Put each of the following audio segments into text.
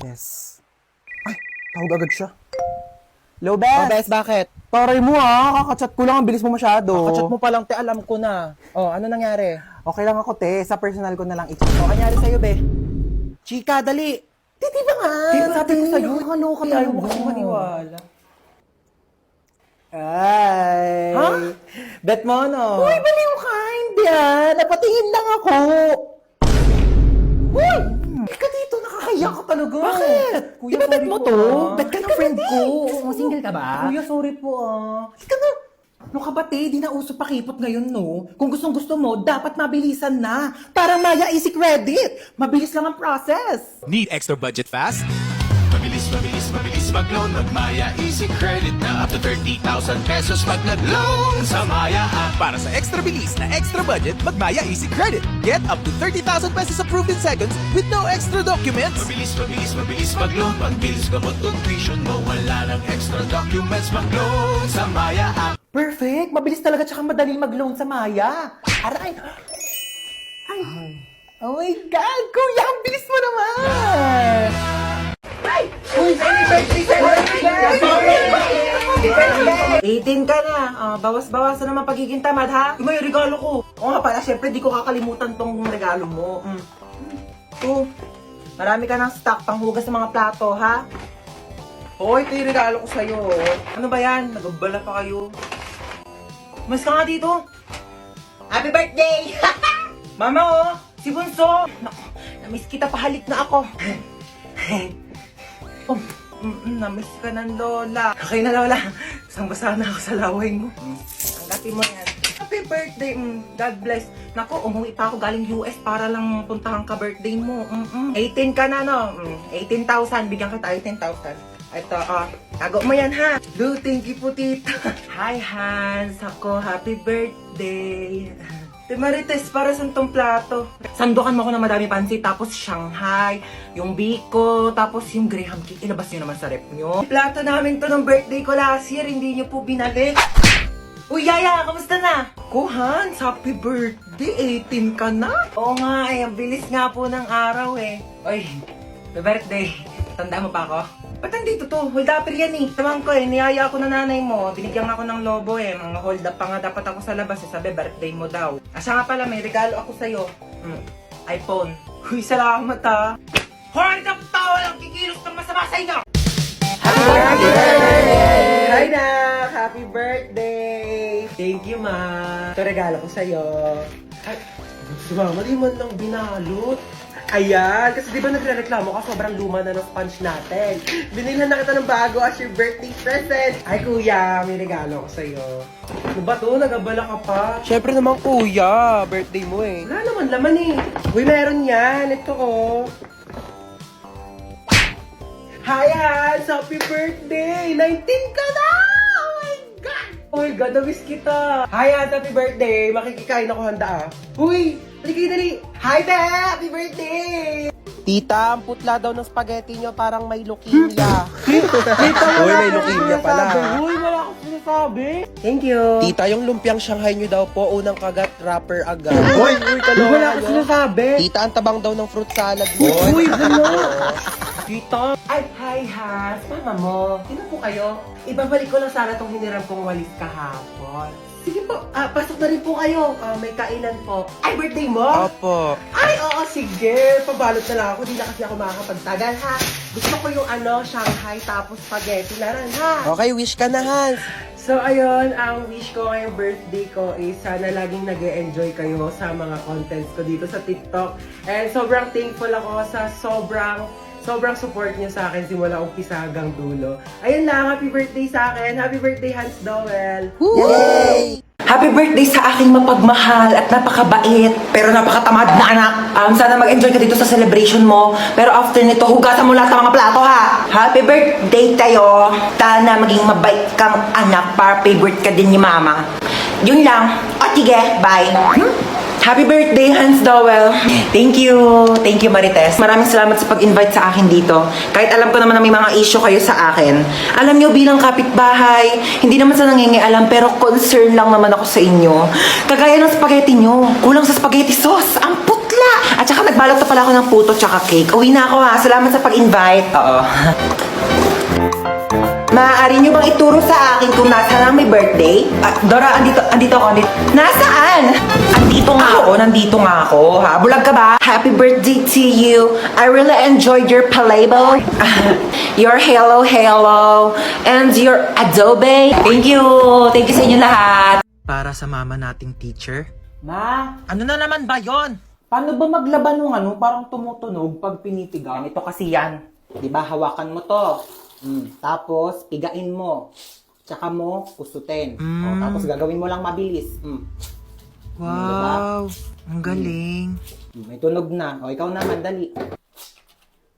Yes. Ay, tawag agad siya. Hello, Bes. Oh, Bes, bakit? Taray mo kakachat ko lang, ang bilis mo masyado. Kakachat mo pa lang, te, alam ko na. Oh, ano nangyari? Okay lang ako, te. Sa personal ko na lang i-chat. Oh, nangyari sa'yo, be? Chika, dali! Di ba nga? Sabi ko sa'yo, nakaloka Ay, ayaw mo kasi maniwala. Ay. Ha? Bet mo, no? Uy, baliw ka! Hindi napatingin lang ako. Uy! Ika dito, nakakaya ka talaga. Bakit? Kuya, di ba bet sorry mo po, to? ah. Bet ka ng friend ko. Single ka ba? Kuya, sorry po, Ika na. No kabate, di na uso pakipot ngayon, no? Kung gustong gusto mo, dapat mabilisan na. Parang Maya Easy Credit. Mabilis lang ang process. Need extra budget fast? Mabilis, mabilis, mabilis mag-loan Mag-Maya Easy Credit na up to 30,000 pesos pag nag-loan sa Maya app. Para sa extra bilis na extra budget, mag-Maya Easy Credit. Get up to 30,000 pesos approved in seconds with no extra documents. Mabilis, mabilis, mabilis mag-loan Pagbilis gamot ng tuition mo Wala ng extra documents mag-loan sa Maya app. Perfect. Mabilis talaga tsaka madaling mag-loan sa Maya. Aray. Ay. Oh my God, kuya, ang bilis mo naman. Ay! Uy, birthday celebrate! 18 ka na. Bawas-bawasan naman pagiging tamad, ha? Yung may regalo ko. Oo nga pala, syempre di ko kakalimutan tong regalo mo. Marami ka ng stock panghugas ng mga plato, ha? Oo, ito yung regalo ko sa'yo. Ano ba yan? Nagabala pa kayo. Mas ka nga dito. Happy birthday! Mama, oh! Si Bunso! Naku, namiss kita, pahalik na ako. Namiss ka ng Lola. Okay na, Lola. Basang-basa na ako sa laway mo. Tanggapin mo yan. Happy birthday. God bless. Naku, umuwi pa ako galing US para lang puntahan ka birthday mo. 18 ka na, no? 18,000. Bigyan kita 18,000. Ito, tago mo yan, ha? Do, thank you po, tita. Hi, Hans. Ako, happy birthday. Te Marites, para sa tong plato. Sandukan mo ko ng madami pansit, tapos Shanghai, yung biko, tapos yung Graham cake. Ilabas nyo naman sa rep nyo. Plato namin to ng birthday ko last year, hindi nyo po binalik. Uy, Yaya, kamusta na? Ko, Hans, happy birthday. 18 ka na? Oo nga, ang bilis nga po ng araw eh. Uy, happy birthday. Tanda mo pa ako? Ba't nandito to? Hold up yan eh. Saman ko niyaya ako ng nanay mo. Binigyan ako ng lobo eh. Mga hold up pa nga dapat ako sa labas eh. Sabi, birthday mo daw. Siya nga pala, may regalo ako sa'yo. iPhone. Uy, salamat ha. Hoy, tao lang kikilos ng masama sa inyo! Happy birthday! Hi na! Happy birthday! Thank you, ma. Ito regalo ko sa'yo. Ay, mali man lang binalot. Ayan, kasi di ba nagre-reklamo ka, sobrang luma na ng sponge natin. Binilhan na kita ng bago as your birthday present. Ay kuya, may regalo ko sa'yo. Ano ba to? Nagabala ka pa? Siyempre naman, kuya. Birthday mo eh. Wala naman laman eh. Uy, meron yan. Ito oh. Hi Hans! Happy birthday! 19 ka na! Oh my God! Oh my God, na-miss kita. Hi Hans! Happy birthday! Makikikain ako handa ah. Uy! Halika dali! Hi Be! Happy birthday! Tita, ang putla daw ng spaghetti nyo parang may leukemia. Uy, may leukemia pala. Uy, wala akong sinasabi. Thank you. Tita, yung lumpiang Shanghai nyo daw po, unang kagat, wrapper agad. Uy, wala akong sinasabi. Tita, ang tabang daw ng fruit salad mo. Uy, ano? Tita. Ay, hi, Has. Mama mo. Sino po kayo? Ibabalik ko lang sana itong hiniram kong walis kahapon. Sige po, pasok na rin po kayo. May kainan po. Ay, birthday mo? Opo. Ay, oo, sige. Pabalot na lang ako. Di na kasi ako makakapagtagal, ha? Gusto ko yung Shanghai tapos spaghetti na rin, ha? Okay, wish ka na, Hans. So, ayun, ang wish ko ngayong birthday ko is sana laging nag-e-enjoy kayo sa mga contents ko dito sa TikTok. And sobrang thankful ako sa sobrang support niyo sa akin simula umpisa hanggang dulo. Ayun lang, happy birthday sa akin. Happy birthday, Hans Dowell. Yay! Happy birthday sa aking mapagmahal at napakabait pero napakatamad na anak. Sana mag-enjoy ka dito sa celebration mo. Pero after nito, hugasan mo lahat ng mga plato ha. Happy birthday tayo. Sana maging mabait kang anak para favorite ka din ni mama. Yun lang. O sige, bye. Happy birthday, Hans Dowell. Thank you. Thank you, Marites. Maraming salamat sa pag-invite sa akin dito. Kahit alam ko naman na may mga issue kayo sa akin. Alam nyo, bilang kapitbahay, hindi naman sa nangingialam, pero concern lang naman ako sa inyo. Kagaya ng spaghetti nyo, kulang sa spaghetti sauce. Ang putla! At saka nagbalot na pala ako ng puto tsaka cake. Uwi na ako ha. Salamat sa pag-invite. Oo. Maaari niyo bang ituro sa akin kung nasaan ang may birthday? Dora, andito ako. Nasaan? Nandito nga ako. Ha? Bulag ka ba? Happy birthday to you. I really enjoyed your playboy. Your hello. And your adobe. Thank you sa inyo lahat. Para sa mama nating teacher. Ma, Ano na naman ba yon? paano ba maglaban ng parang tumutunog pag pinitigan? Ito kasi yan. Di ba, hawakan mo to. Tapos, pigain mo. Tsaka mo, kusutin. O, tapos gagawin mo lang mabilis. Wow, ang galing. May tunog na. O, ikaw naman, dali.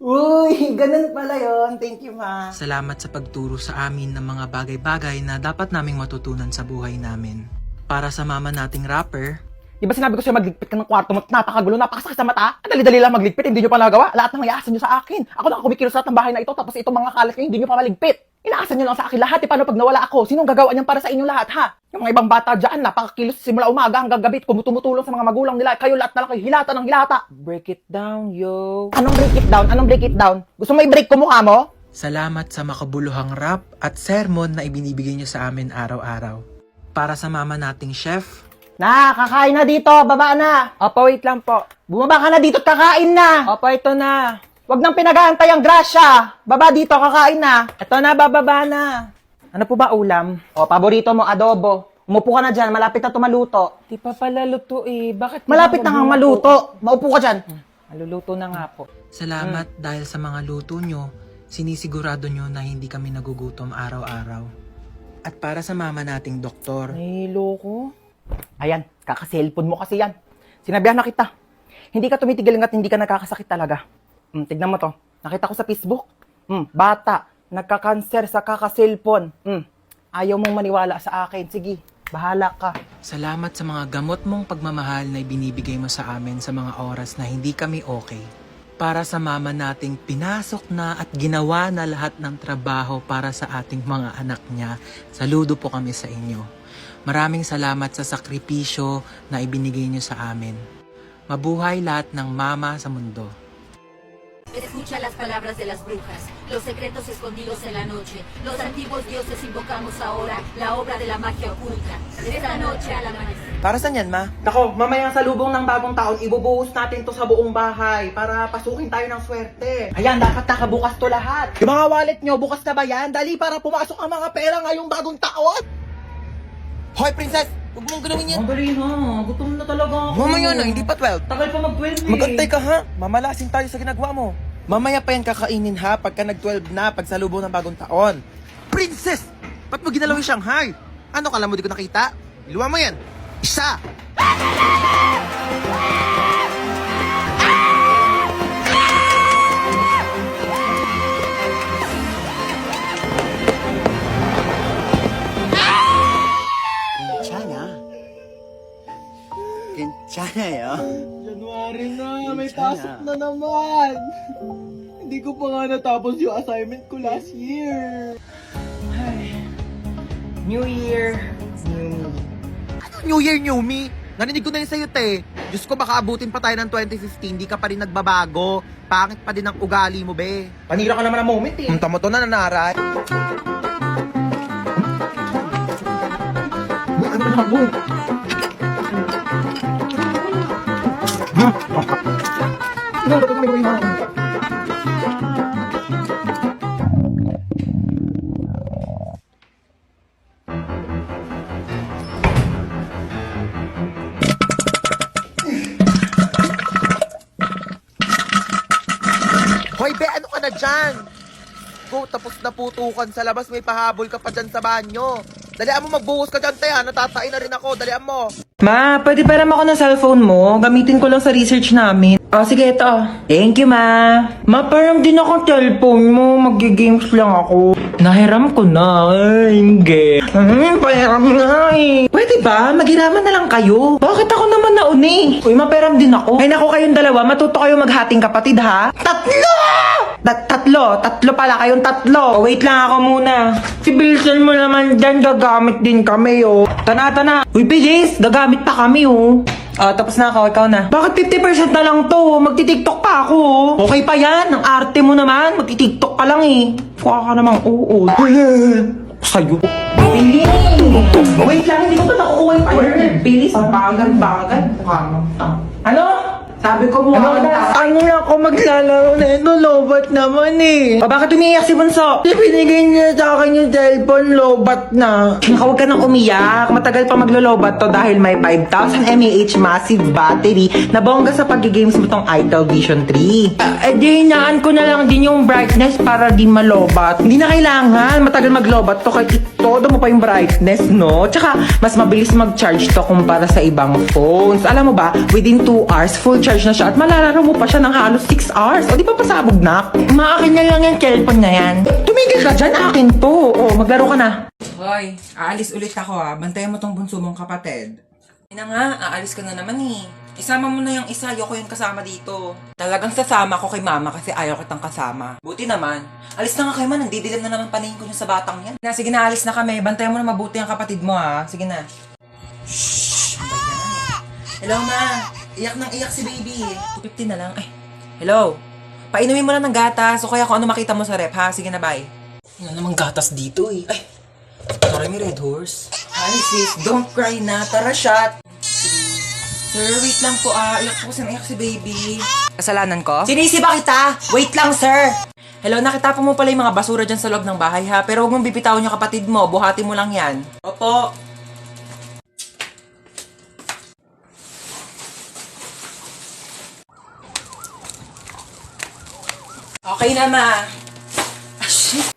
Uy, ganun pala yon. Thank you, ma. Salamat sa pagturo sa amin ng mga bagay-bagay na dapat naming matutunan sa buhay namin. Para sa mama nating rapper, Di ba sinabi ko sa'yo magligpit ka ng kwarto mo? Napakagulo, napakasakit sa mata. Ang dali-dali lang magligpit, hindi nyo pa nagawa. Lahat ng mayaasan nyo sa akin. Ako na kumikilos lahat ng bahay na ito, tapos itong mga kalat nyo, hindi nyo pa maligpit. Inaasan nyo lang sa akin lahat. Paano pag nawala ako? Sinong gagawa niyan para sa inyong lahat, ha? Yung mga ibang bata dyan, napakakilos simula umaga hanggang gabi, tumutulong sa mga magulang nila. Kayo lahat na lang kayo, hilata ng hilata. Break it down, yo. Anong break it down? Anong break it down? Gusto mo i-break ko mukha mo? salamat sa makabuluhang rap at sermon na ibinibigay nyo sa amin araw-araw. Para sa mama nating chef, Kakain na dito, baba na. Opo, wait lang po. Bumaba ka na dito at kakain na. Opo, ito na. Huwag nang pinag-aantay ang grasya. Baba dito, kakain na. Ito na, bababa na. Ano po ba ulam? O, paborito mo, adobo. Umupo ka na dyan, malapit na tumaluto. Di pa pala luto eh. Bakit Malapit na kang maluto. Maupo ka dyan. Maluluto na nga po. salamat dahil sa mga luto nyo, sinisigurado nyo na hindi kami nagugutom araw-araw. At para sa mama nating doktor, Nahilo ko. Ayan, kaka-cellphone mo kasi yan. Sinabihan na kita. Hindi ka tumitigil hanggat hindi ka nagkakasakit talaga. Tignan mo to. Nakita ko sa Facebook. Bata, nagka-cancer sa kaka-cellphone. Ayaw mong maniwala sa akin. Sige, bahala ka. salamat sa mga gamot mong pagmamahal na ibinibigay mo sa amin sa mga oras na hindi kami okay. Para sa mama nating pinasok na at ginawa na lahat ng trabaho para sa ating mga anak niya, saludo po kami sa inyo. Maraming salamat sa sakripisyo na ibinigay niyo sa amin. Mabuhay lahat ng mama sa mundo. Escucha las palabras de las brujas, los secretos escondidos en la noche. Los antiguos dioses invocamos ahora la obra de la magia oculta. Esta noche al amanecer. Para saan yan, ma? Nako, mamaya sa lubong ng bagong taon, ibubuhos natin to sa buong bahay para pasukin tayo ng swerte. Ayan, dapat nakabukas to lahat. Yung mga wallet nyo, bukas na ba yan? Dali para pumasok ang mga pera ngayong bagong taon. Hoy, princess! Huwag mong gawin yan! Ang dali na, gutom na talaga ako. Mamaya na, hindi pa 12. Tagal pa mag-12 eh. Magantay ka ha! Mamalasin tayo sa ginagawa mo. Mamaya pa yan kakainin ha pagka nag-12 na, pag salubong ng bagong taon. Princess! Ba't mo ginalaw yung Shanghai? Ano kala mo di ko nakita? Iluwa mo yan! Isa! 괜찮아요. January na, may pasok na naman. Hindi ko pa nga natapos yung assignment ko last year. New Year, new me. New Year, new me! Narinig ko na yun sa'yo, te. Diyos ko, baka abutin pa tayo ng 2015, di ka pa rin nagbabago. Pangit pa din ang ugali mo, be. Panira ka naman ng moment eh. Tama to na nanaray. Hoy, be, ano ka na dyan? Go, tapos na putukan sa labas, may pahabol ka pa dyan sa banyo. Dalian mo, magbuhos ka dyan, te, ha? Natatain na rin ako, dalian mo. Ma, pwede pa naman ako ng cellphone mo? Gamitin ko lang sa research namin. Oh, sige, ito. Thank you, ma. Ma, parang din ako cellphone mo. Mag-games lang ako. Nahiram ko na. Ay, hindi. Pahiram na eh. Pwede ba? Maghiraman na lang kayo. Bakit ako naman nauni? Uy, maperam din ako. Ay, naku kayong dalawa. Matuto kayo maghating kapatid, ha? Tatlo! Tatlo pala kayong tatlo. Oh, wait lang ako muna. Si Bilson mo naman dyan, gagamit din kami, oh. Tana. Uy, bilis, gagamit pa kami, oh. Tapos na ako, ikaw na. Bakit 50% na lang to? Magti-TikTok pa ako. Okay pa yan, ang arte mo naman. Magti-TikTok ka lang eh. Kuha ka namang oo. Sa'yo. Bilis! Wait lang, hindi ko pa nakukuha yung word. Bilis, bagal. Ano? Sabi ko mo, ano na ako maglalaro na ito, lobat naman eh. Bakit umiiyak si Bunso? Binigay niya sa akin yung cellphone, lobat na. Huwag ka nang umiyak. Matagal pa maglo-lobat to dahil may 5,000 mAh massive battery na bongga sa pag-games mo tong Itel Vision 3. Di hinaan ko na lang din yung brightness para di malobat. Hindi na kailangan matagal maglobat to kahit itodo mo pa yung brightness, no? Tsaka, mas mabilis mag-charge to kumpara sa ibang phones. Alam mo ba, within 2 hours, full charge na siya at malalaro mo pa siya ng halos 6 hours. O di pa pasabog na? Maakin na lang yung cellphone na yan. Tumigil ka dyan, akin to. O, maglaro ka na. Hoy, aalis ulit ako ha. Bantayan mo tong bunso mong kapatid. Ina nga, aalis ka na naman eh. Isama mo na yung isa, ayoko yung kasama dito. Talagang sasama ko kay mama kasi ayaw kitang kasama. Buti naman. Alis na nga kayo man, nandidilim na naman paningin ko yung sa batang yan. Sige na, alis na kami. Bantayan mo na mabuti ang kapatid mo ha. Sige na. Shhh! Hello ma! Iyak nang iyak si baby. 250 na lang. Ay, hello. Painumin mo na ng gatas o kaya kung ano makita mo sa rep ha. Sige na, bye. Wala namang gatas dito eh. Ay, tara may Red Horse. Hi sis, don't cry na. Tara shot. Sir, wait lang po iyak po kasi naiyak si baby. Kasalanan ko? Sinisi ba kita? Wait lang sir. Hello, nakita po mo pala yung mga basura dyan sa loob ng bahay ha. Pero huwag mong bibitawan yung kapatid mo. Buhati mo lang yan. Opo. Okay na, ma. Shit.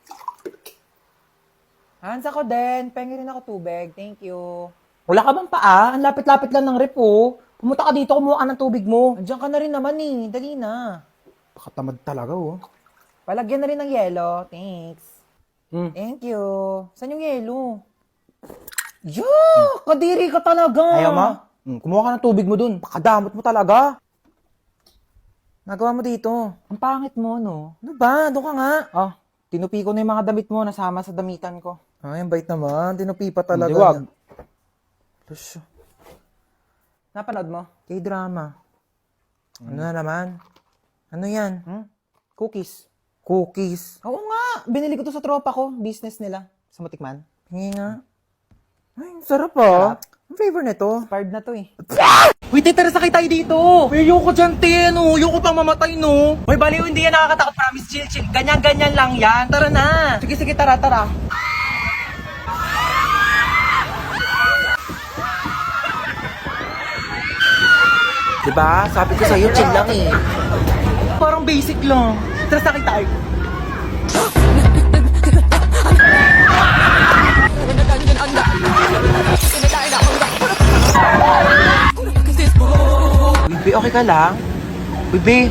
Hans, ako din. Pengi rin ako tubig. Thank you. Wala ka bang paa? Ang lapit-lapit lang ng rep, oh. Pumunta ka dito, kumuha ka ng tubig mo. Andiyan ka na rin naman, eh. Dali na. Pakatamad talaga, oh. Palagyan na rin ng yelo. Thanks. Thank you. Saan yung yelo? Kadiri ka talaga. Ayaw mo? Kumuha ka ng tubig mo dun. Pakadamot mo talaga. Nagawa mo dito. Ang pangit mo, no? Ano ba? Doon ka nga. Tinupi ko na yung mga damit mo. Nasama sa damitan ko. Ay, ang bait naman. Tinupi pa talaga. Hindi, wag. Napanood mo? K-drama. Ano na naman? Ano yan? Cookies. Cookies? Oo nga. Binili ko to sa tropa ko. Business nila. Sa Matikman. Hingi nga. Ay, ang sarap ah. Ang flavor nito. Expired na to eh. Wait, tara sakay tayo dito. Ayoko dyan, te. No? Ayoko pang mamatay, no? Hoy, baliw, hindi yan nakakatakot. Promise, chill. Ganyan-ganyan lang yan. Tara na. Sige, tara. Diba? Sabi ko sa'yo, chill lang eh. Parang basic lang. Tara sakay tayo. Bibi, okay ka lang? Bibi?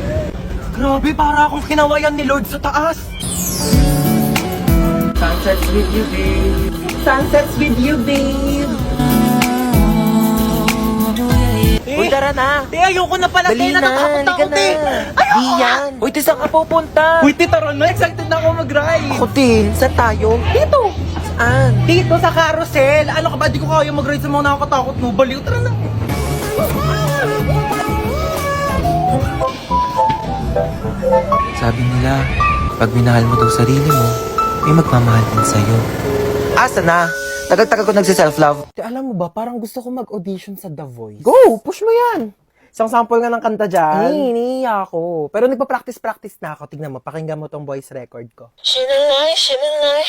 Grabe, para akong kinawayan ni Lord sa taas. Sunsets with you, babe. Sunsets with you, babe. Uy, tara na. Te, ayoko na pala. Dali na, natatakot ako, te. Ayoko yan. Uy, te, saan ka pupunta? Uy, te, tara na. Excited na ako mag-ride. Ako din. Saan tayo? Dito. Saan? Dito, sa carousel. Ano ka ba? Di ko kaya mag-ride sa mga nakakatakot mo. Baliw, tara na. Sabi nila, pag minahal mo daw sarili mo, may magmamahal din sa'yo. Asa na? Tagal-tagal ko nagsi-self-love. Alam mo ba, parang gusto ko mag-audition sa The Voice. Go! Push mo yan! Isang sample nga ng kanta dyan. Iniiya ako. Pero nagpa-practice na ako. Tignan mo, pakinggan mo tong voice record ko. Shinalay,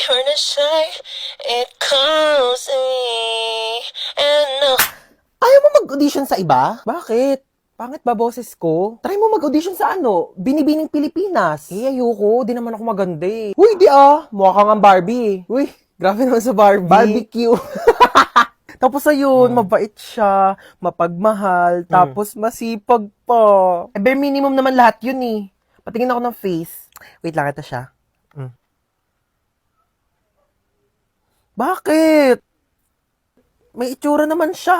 heard a sigh, it calls me, and no. Ayaw mo mag-audition sa iba? Bakit? Pangit ba boses ko? Try mo mag-audition sa Binibining Pilipinas. Ayoko. Di naman ako maganda eh. Uy, di mukha kang ang Barbie eh. Uy, grabe naman sa Barbie. Barbecue. Tapos ayun, mabait siya, mapagmahal, tapos masipag pa. Bare minimum naman lahat yun eh. Patingin ako ng face. Wait lang, ito siya. Bakit? May itsura naman siya.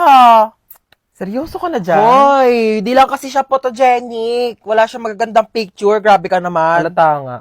Seryoso ka na dyan? Hoy, di lang kasi siya photogenic. Wala siya magagandang picture. Grabe ka naman. Halata nga.